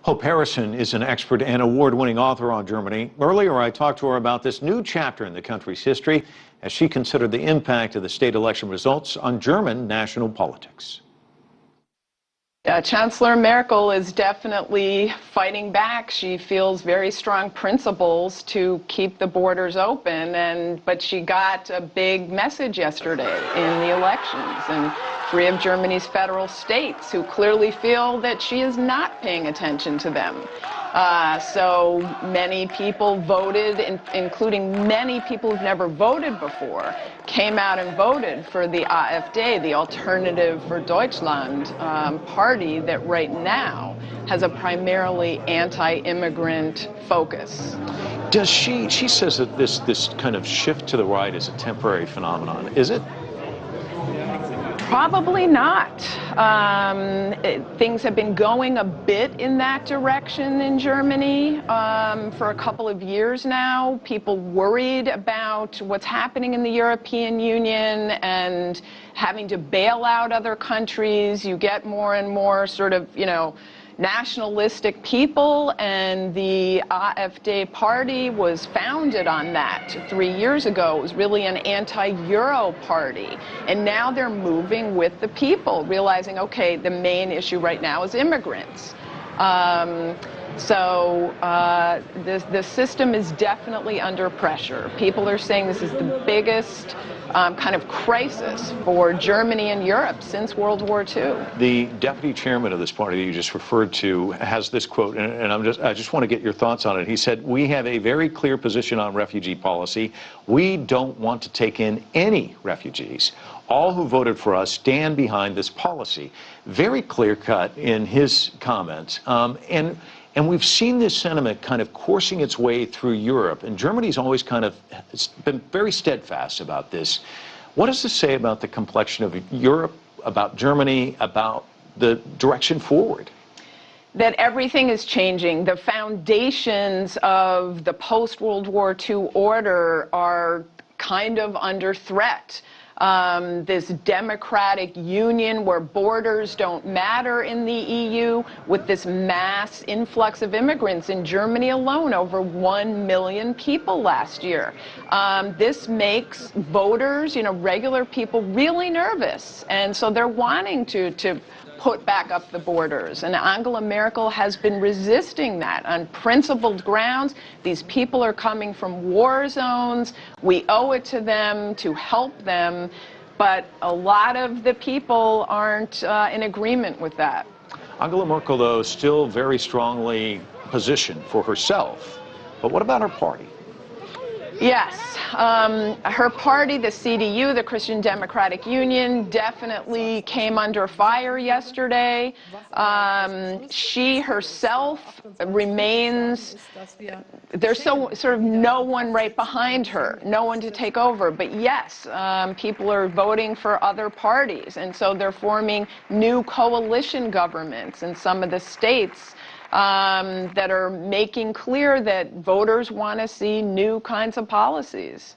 Hope Harrison is an expert and award-winning author on Germany. Earlier, I talked to her about this new chapter in the country's history as she considered the impact of the state election results on German national politics. Chancellor Merkel is definitely fighting back. She feels very strong principles to keep the borders open, but she got a big message yesterday in the elections, and three of Germany's federal states who clearly feel that she is not paying attention to them. So many people voted, including many people who've never voted before, came out and voted for the AfD, the Alternative for Deutschland party that right now has a primarily anti-immigrant focus. Does she says that this kind of shift to the right is a temporary phenomenon. Is it? Probably not. Things have been going a bit in that direction in Germany for a couple of years now. People worried about what's happening in the European Union and having to bail out other countries. You get more and more sort of, nationalistic people, and the AfD party was founded on that 3 years ago. It was really an anti-Euro party, and now they're moving with the people, realizing, okay, the main issue right now is immigrants. So the system is definitely under pressure. People are saying this is the biggest kind of crisis for Germany and Europe since World War II. The deputy chairman of this party that you just referred to has this quote, and I just want to get your thoughts on it. He said, "We have a very clear position on refugee policy. We don't want to take in any refugees. All who voted for us stand behind this policy." Very clear-cut in his comments. And we've seen this sentiment kind of coursing its way through Europe, and Germany's always kind of been very steadfast about this. What does this say about the complexion of Europe, about Germany, about the direction forward? That everything is changing. The foundations of the post-World War II order are kind of under threat. This democratic union where borders don't matter in the EU, with this mass influx of immigrants in Germany alone, over 1 million people last year. This makes voters, regular people, really nervous, and so they're wanting to put back up the borders. And Angela Merkel has been resisting that on principled grounds. These people are coming from war zones. We owe it to them to help them. But a lot of the people aren't in agreement with that. Angela Merkel, though, still very strongly positioned for herself. But what about her party? Yes, her party, the CDU, the Christian Democratic Union, definitely came under fire yesterday. She herself remains, there's sort of no one right behind her, no one to take over. But yes, people are voting for other parties, and so they're forming new coalition governments in some of the states that are making clear that voters want to see new kinds of policies.